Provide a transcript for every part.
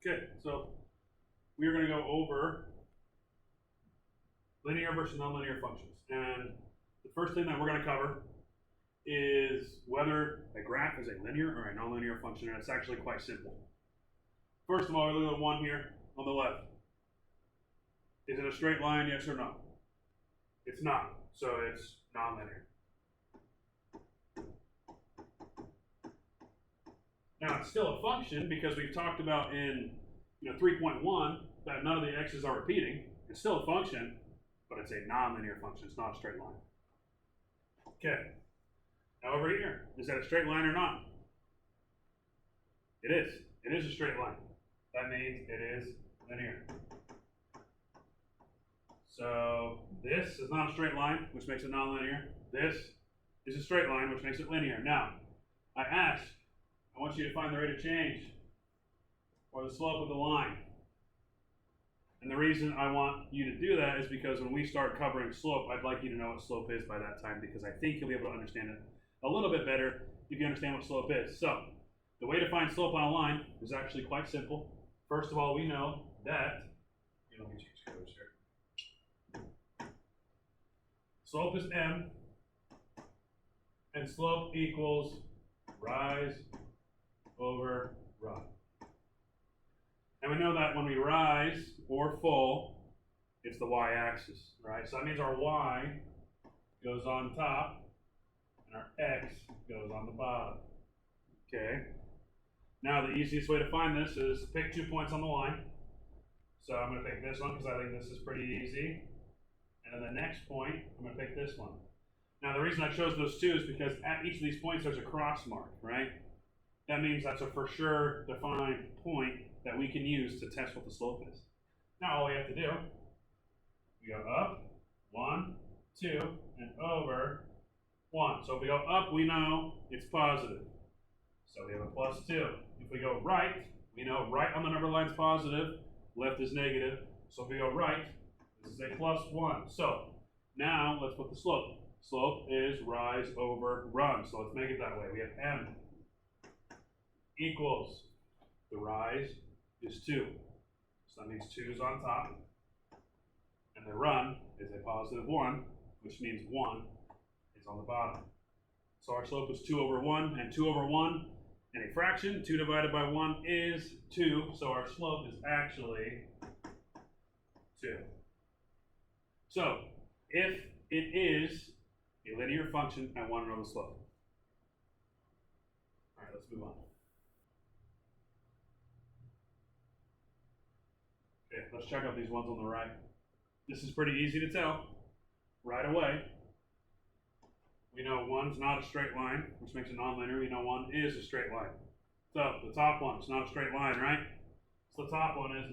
Okay, so we are going to go over linear versus nonlinear functions. And the first thing that we're going to cover is whether a graph is a linear or a nonlinear function, and it's actually quite simple. First of all, we look at the one here on the left. Is it a straight line, yes or no? It's not, so it's nonlinear. Now, it's still a function because we've talked about in 3.1 that none of the x's are repeating. It's still a function, but it's a nonlinear function. It's not a straight line. Okay. Now over here, is that a straight line or not? It is. It is a straight line. That means it is linear. So this is not a straight line, which makes it nonlinear. This is a straight line, which makes it linear. Now, I want you to find the rate of change or the slope of the line. And the reason I want you to do that is because when we start covering slope, I'd like you to know what slope is by that time, because I think you'll be able to understand it a little bit better if you understand what slope is. So, the way to find slope on a line is actually quite simple. First of all, we know that, let me change colors here. Slope is m, and slope equals rise over run. And we know that when we rise or fall, it's the y-axis, right? So that means our y goes on top and our x goes on the bottom. Okay. Now the easiest way to find this is pick 2 points on the line. So I'm going to pick this one because I think this is pretty easy. And then the next point, I'm going to pick this one. Now the reason I chose those two is because at each of these points there's a cross mark, right? That means that's a for sure defined point that we can use to test what the slope is. Now all we have to do, we go up, 1, 2, and over 1. So if we go up, we know it's positive. So we have a plus 2. If we go right, we know right on the number line is positive, left is negative. So if we go right, this is a plus 1. So now let's put the slope. Slope is rise over run. So let's make it that way. We have m equals the rise is 2. So that means 2 is on top. And the run is a positive 1, which means 1 is on the bottom. So our slope is 2 over 1, and 2 over 1 in a fraction, 2 divided by 1 is 2. So our slope is actually 2. So if it is a linear function, I want to know the slope. All right, let's move on. Okay, let's check out these ones on the right. This is pretty easy to tell right away. We know 1's not a straight line, which makes it nonlinear. We know 1 is a straight line. So the top one is not a straight line, right? So the top one is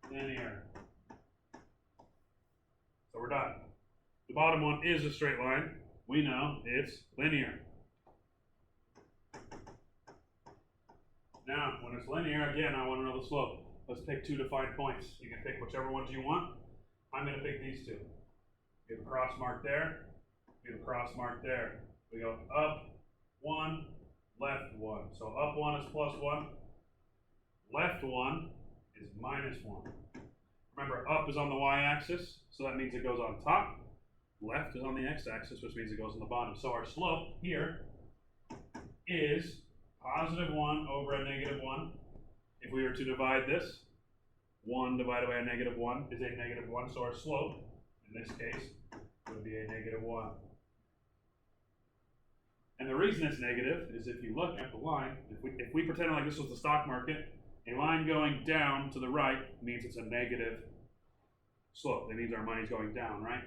non-linear. So we're done. The bottom one is a straight line. We know it's linear. Now, when it's linear, again, I want to know the slope. Let's pick 2 defined points. You can pick whichever ones you want. I'm going to pick these 2. We have a cross mark there. We have a cross mark there. We go up 1, left 1. So up 1 is plus 1. Left 1 is minus 1. Remember, up is on the y-axis, so that means it goes on top. Left is on the x-axis, which means it goes on the bottom. So our slope here is positive 1 over a negative 1. If we were to divide this, 1 divided by a negative 1 is a negative 1. So our slope, in this case, would be a negative 1. And the reason it's negative is if you look at the line, if we pretend like this was the stock market, a line going down to the right means it's a negative slope. That means our money's going down, right?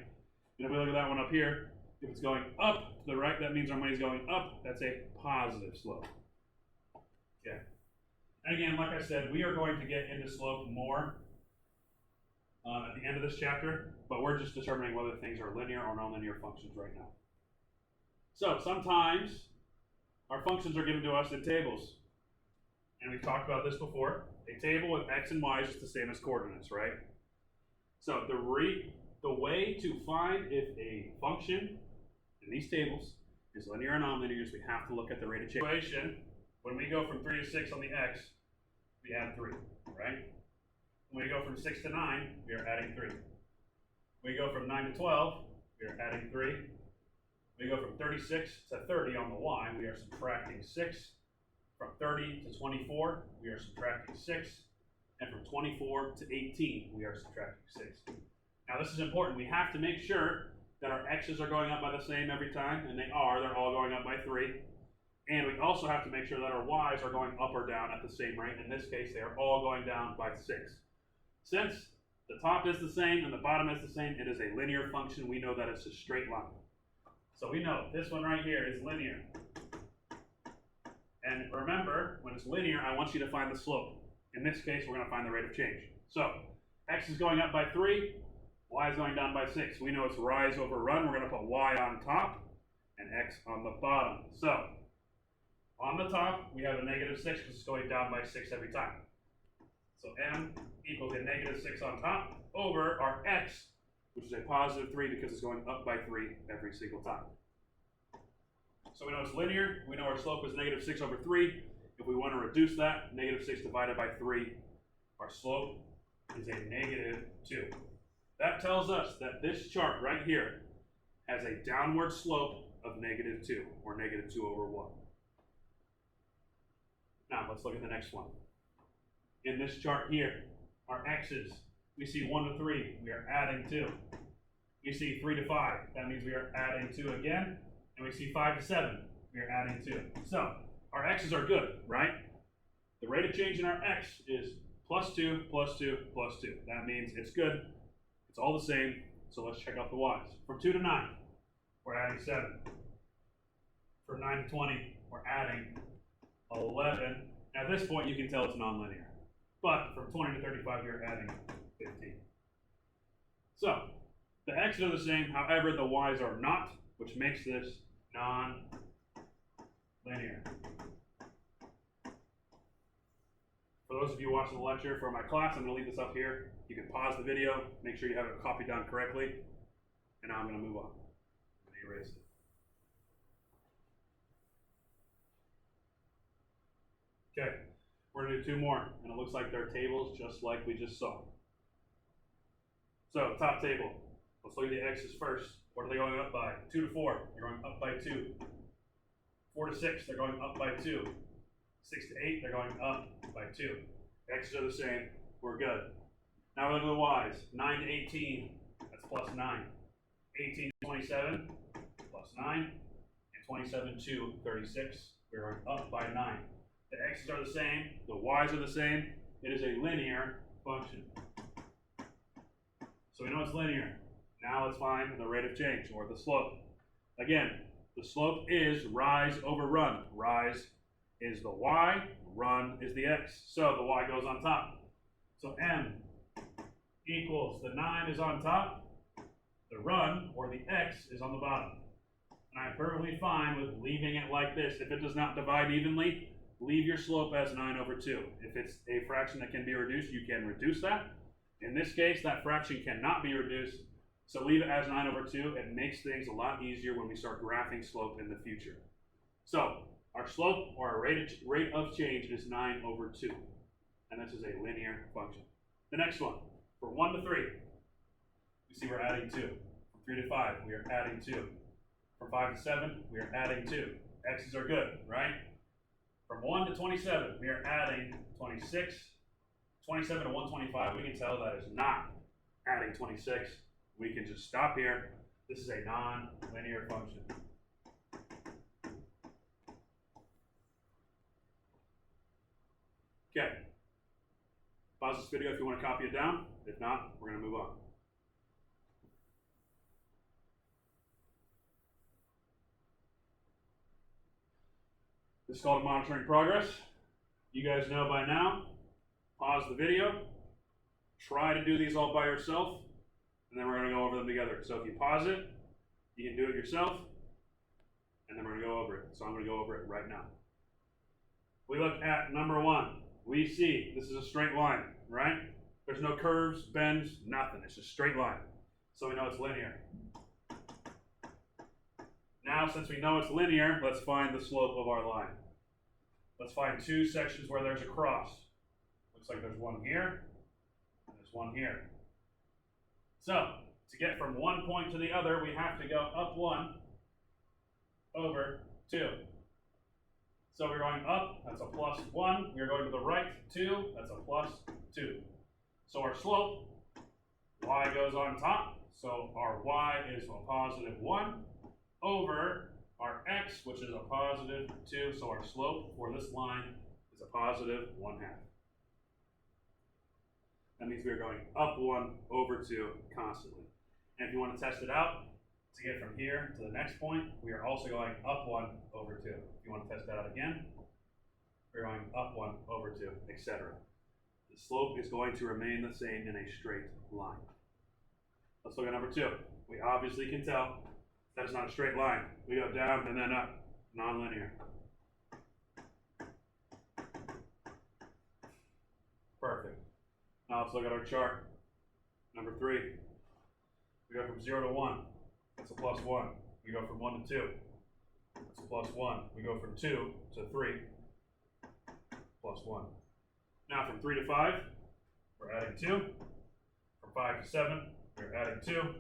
And if we look at that one up here, if it's going up to the right, that means our money's going up. That's a positive slope. Okay. And again, like I said, we are going to get into slope more at the end of this chapter, but we're just determining whether things are linear or nonlinear functions right now. So sometimes our functions are given to us in tables. And we've talked about this before. A table with x and y is just the same as coordinates, right? So the way to find if a function in these tables is linear or nonlinear is we have to look at the rate of change. When we go from 3 to 6 on the x, we add 3, right? When we go from 6 to 9, we are adding 3. When we go from 9 to 12, we are adding 3. When we go from 36 to 30 on the y, we are subtracting 6. From 30 to 24, we are subtracting 6. And from 24 to 18, we are subtracting 6. Now this is important. We have to make sure that our x's are going up by the same every time, and they are. They're all going up by 3. And we also have to make sure that our y's are going up or down at the same rate. In this case, they are all going down by 6. Since the top is the same and the bottom is the same, it is a linear function. We know that it's a straight line. So we know this one right here is linear. And remember, when it's linear, I want you to find the slope. In this case, we're going to find the rate of change. So x is going up by 3, y is going down by 6. We know it's rise over run. We're going to put y on top and x on the bottom. So on the top, we have a negative 6 because it's going down by 6 every time. So m equals a negative 6 on top over our x, which is a positive 3 because it's going up by 3 every single time. So we know it's linear. We know our slope is negative 6 over 3. If we want to reduce that, negative 6 divided by 3, our slope is a negative 2. That tells us that this chart right here has a downward slope of negative 2, or negative 2 over 1. Now, let's look at the next one. In this chart here, our x's, we see 1 to 3, we are adding 2. We see 3 to 5, that means we are adding 2 again. And we see 5 to 7, we are adding 2. So, our x's are good, right? The rate of change in our x is plus 2, plus 2, plus 2. That means it's good. It's all the same. So let's check out the y's. From 2 to 9, we're adding 7. From 9 to 20, we're adding 11. At this point, you can tell it's nonlinear. But from 20 to 35, you're adding 15. So the x's are the same. However, the y's are not, which makes this non-linear. For those of you watching the lecture for my class, I'm going to leave this up here. You can pause the video, make sure you have it copied down correctly, and now I'm going to move on. I'm going to erase it. Okay, we're going to do 2 more, and it looks like they're tables just like we just saw. So, top table. Let's look at the x's first. What are they going up by? 2 to 4, they're going up by 2. 4 to 6, they're going up by 2. 6 to 8, they're going up by 2. X's are the same, we're good. Now we look at the y's. 9 to 18, that's plus 9. 18 to 27, plus 9. And 27 to 36, we're going up by 9. The x's are the same, the y's are the same. It is a linear function. So we know it's linear. Now let's find the rate of change, or the slope. Again, the slope is rise over run. Rise is the y, run is the x. So the y goes on top. So m equals the 9 is on top, the run, or the x, is on the bottom. And I'm perfectly fine with leaving it like this. If it does not divide evenly, leave your slope as 9 over 2. If it's a fraction that can be reduced, you can reduce that. In this case, that fraction cannot be reduced, so leave it as 9 over 2. It makes things a lot easier when we start graphing slope in the future. So, our slope, or our rate of change, is 9 over 2. And this is a linear function. The next one, from 1 to 3, you see we're adding 2. From 3 to 5, we are adding 2. From 5 to 7, we are adding 2. X's are good, right? From 1 to 27, we are adding 26. 27 to 125, we can tell that is not adding 26. We can just stop here. This is a non-linear function. Okay. Pause this video if you want to copy it down. If not, we're going to move on. This is called monitoring progress. You guys know by now. Pause the video. Try to do these all by yourself, and then we're going to go over them together. So if you pause it, you can do it yourself, and then we're going to go over it. So I'm going to go over it right now. We look at number 1. We see this is a straight line, right? There's no curves, bends, nothing. It's just a straight line. So we know it's linear. Now, since we know it's linear, let's find the slope of our line. Let's find 2 sections where there's a cross. Looks like there's one here, and there's one here. So, to get from one point to the other, we have to go up 1 over 2. So we're going up, that's a plus 1. We're going to the right, 2, that's a plus 2. So our slope, y goes on top, so our y is a positive 1 over our x, which is a positive 2. So our slope for this line is a positive 1/2. That means we're going up 1 over 2 constantly. And if you want to test it out, to get from here to the next point, we are also going up 1 over 2. If you want to test that out again, we're going up 1 over 2, etc. The slope is going to remain the same in a straight line. Let's look at number 2. We obviously can tell that it's not a straight line. We go down and then up, nonlinear. Perfect. Now let's look at our chart. Number 3. We go from 0 to 1. That's a plus 1. We go from 1 to 2. That's a plus 1. We go from 2 to 3. Plus 1. Now from 3 to 5, we're adding 2. From 5 to 7, we're adding 2.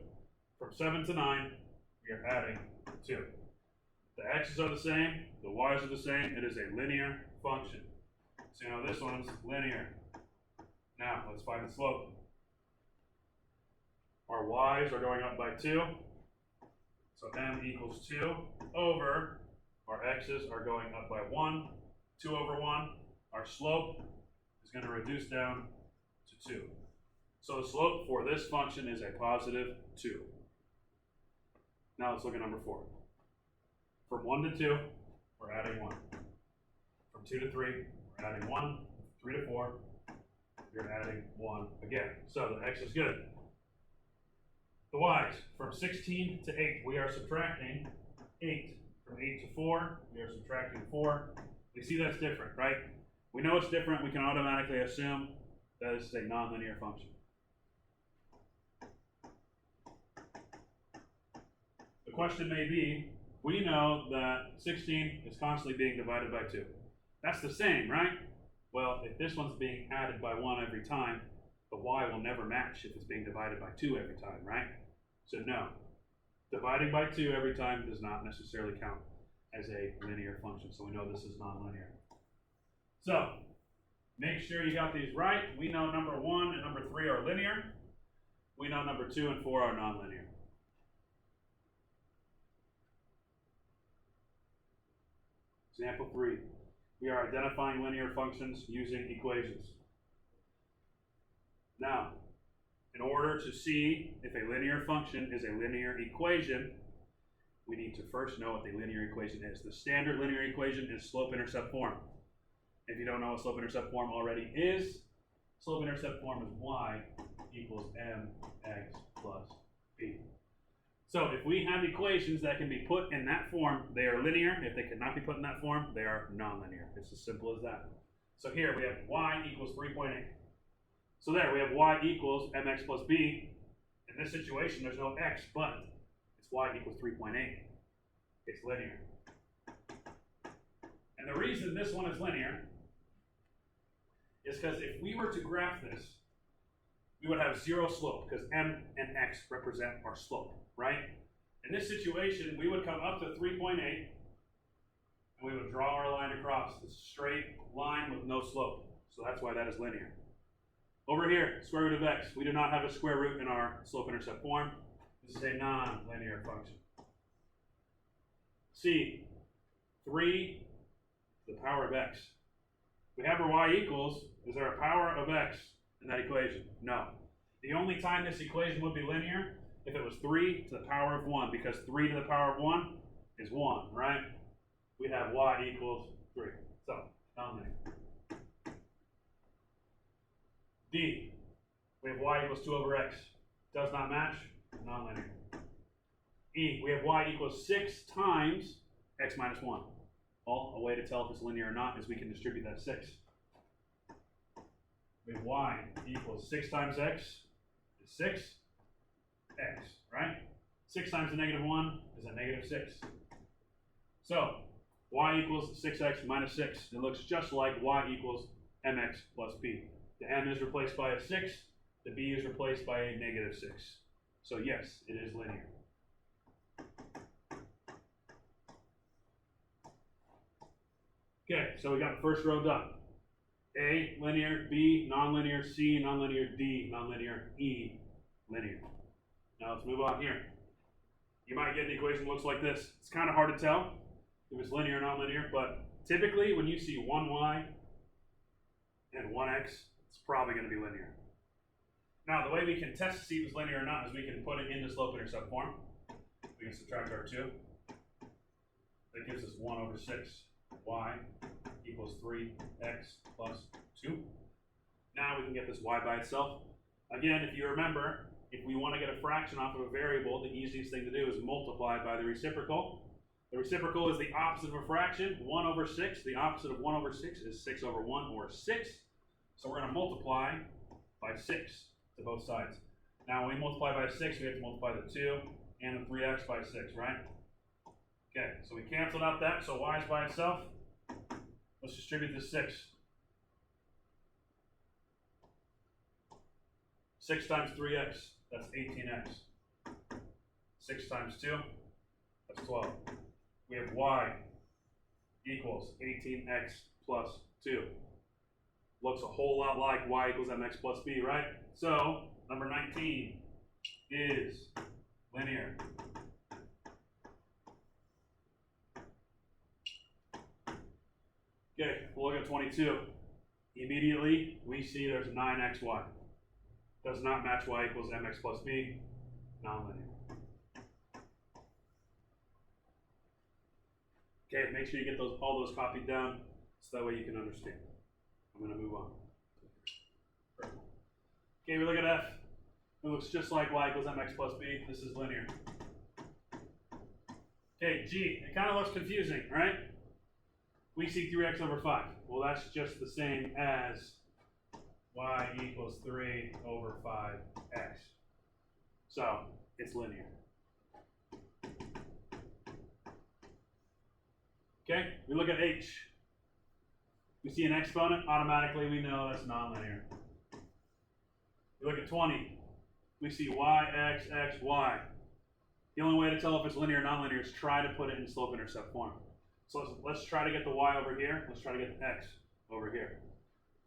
From 7 to 9, we are adding 2. The x's are the same. The y's are the same. It is a linear function. So you know this one's linear. Now let's find the slope. Our y's are going up by 2. So m equals 2 over, our x's are going up by 1, 2 over 1. Our slope is going to reduce down to 2. So the slope for this function is a positive 2. Now let's look at number 4. From 1 to 2, we're adding 1. From 2 to 3, we're adding 1. 3 to 4, you're adding 1 again. So the x is good. The y's, from 16 to 8, we are subtracting 8. From 8 to 4, we are subtracting 4. We see that's different, right? We know it's different. We can automatically assume that this is a nonlinear function. The question may be, we know that 16 is constantly being divided by 2. That's the same, right? Well, if this one's being added by 1 every time, the y will never match if it's being divided by 2 every time, right? So no, dividing by 2 every time does not necessarily count as a linear function, so we know this is nonlinear. So, make sure you got these right. We know number 1 and number 3 are linear. We know number 2 and 4 are nonlinear. Example 3. We are identifying linear functions using equations. Now, in order to see if a linear function is a linear equation, we need to first know what the linear equation is. The standard linear equation is slope-intercept form. If you don't know what slope-intercept form already is, slope-intercept form is y equals mx plus b. So if we have equations that can be put in that form, they are linear. If they cannot be put in that form, they are nonlinear. It's as simple as that. So here we have y equals 3.8. So there we have y equals mx plus b. In this situation, there's no x, but it's y equals 3.8. It's linear. And the reason this one is linear is because if we were to graph this, we would have 0 slope because m and x represent our slope, right? In this situation, we would come up to 3.8 and we would draw our line across. It's a straight line with no slope. So that's why that is linear. Over here, square root of x. We do not have a square root in our slope-intercept form. This is a non-linear function. C, 3 to the power of x. We have our y equals. Is there a power of x in that equation? No. The only time this equation would be linear if it was 3 to the power of 1, because 3 to the power of 1 is 1, right? We have y equals 3. So, nonlinear. D, we have y equals 2 over x. Does not match, nonlinear. E, we have y equals 6 times x minus 1. Well, a way to tell if it's linear or not is we can distribute that 6. We have y equals 6 times x is 6, x, right? 6 times a negative 1 is a negative 6. So, y equals 6x minus 6. It looks just like y equals mx plus b. The m is replaced by a 6, the b is replaced by a -6. So yes, it is linear. Okay, so we got the first row done. A, linear, B, nonlinear, C, nonlinear, D, nonlinear, E, linear. Now let's move on here. You might get an equation that looks like this. It's kind of hard to tell if it's linear or nonlinear, but typically when you see 1y and 1x, it's probably going to be linear. Now the way we can test to see if it's linear or not is we can put it into slope-intercept form. We can subtract our 2. That gives us 1 over 6. Y equals 3x plus 2. Now we can get this y by itself. Again, if you remember, if we want to get a fraction off of a variable, the easiest thing to do is multiply by the reciprocal. The reciprocal is the opposite of a fraction, 1 over 6. The opposite of 1 over 6 is 6 over 1, or 6. So we're going to multiply by 6 to both sides. Now when we multiply by 6, we have to multiply the 2 and the 3x by 6, right? Okay, so we canceled out that, so y is by itself. Let's distribute the 6. 6 times 3x, that's 18x. 6 times 2, that's 12. We have y equals 18x plus 2. Looks a whole lot like y equals mx plus b, right? So, number 19 is linear. Okay, we'll look at 22. Immediately, we see there's 9xy. Does not match y equals mx plus b, nonlinear. Okay, make sure you get all those copied down so that way you can understand. I'm going to move on. Okay, we look at f. It looks just like y equals mx plus b. This is linear. Okay, g. It kind of looks confusing, right? We see 3x over 5. Well, that's just the same as y equals 3 over 5x. So, it's linear. Okay, we look at h. We see an exponent, automatically we know that's nonlinear. We look at 20. We see y, x, x, y. The only way to tell if it's linear or nonlinear is try to put it in slope-intercept form. So let's try to get the y over here. Let's try to get the x over here.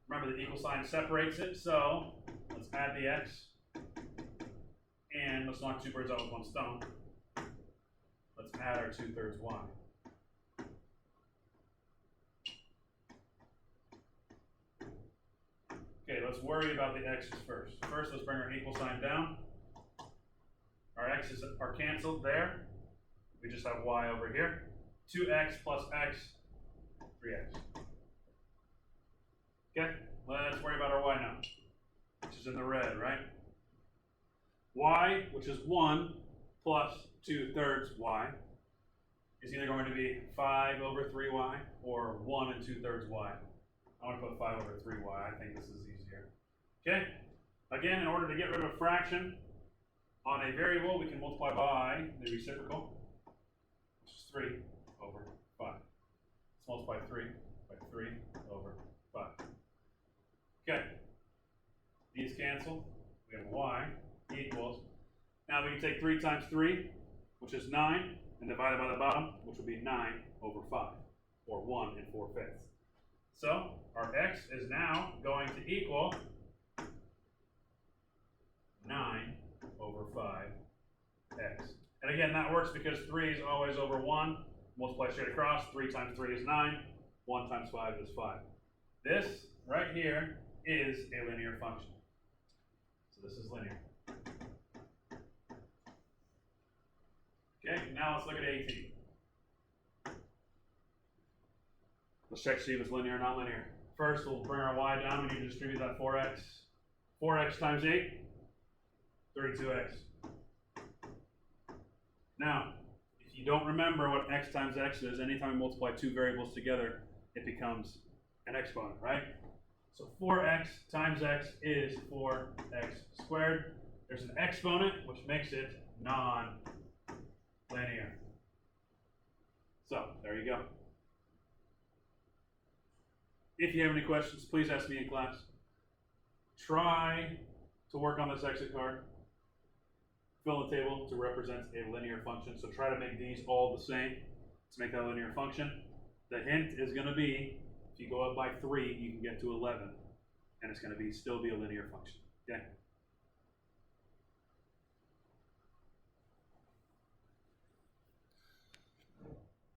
Remember, the equal sign separates it, so let's add the x. And let's knock 2 birds out with 1 stone. Let's add our 2/3 y. Okay, let's worry about the x's first. First, let's bring our equal sign down. Our x's are canceled there. We just have y over here. 2x plus x, 3x. Okay, let's worry about our y now, which is in the red, right? Y, which is 1 plus 2/3 y, is either going to be 5 over 3y or 1 and 2/3 y. I want to put 5 over 3y. I think this is easier. Okay? Again, in order to get rid of a fraction on a variable, we can multiply by the reciprocal, which is 3 over 5. Let's multiply 3 by 3 over 5. Okay. These cancel. We have y equals. Now we can take 3 times 3, which is 9, and divide it by the bottom, which will be 9 over 5, or 1 4/5. So our x is now going to equal 9 over 5x. And again, that works because 3 is always over 1. Multiply straight across. 3 times 3 is 9. 1 times 5 is 5. This right here is a linear function. So this is linear. Okay, now let's look at 18. Let's check to see if it's linear or nonlinear. First, we'll bring our y down. We need to distribute that 4x. 4x times 8, 32x. Now, if you don't remember what x times x is, anytime we multiply 2 variables together, it becomes an exponent, right? So 4x times x is 4x squared. There's an exponent, which makes it non-linear. So, there you go. If you have any questions, please ask me in class. try to work on this exit card. Fill the table to represent a linear function. So try to make these all the same to make that linear function. The hint is going to be, if you go up by 3, you can get to 11. And it's going to still be a linear function. Okay?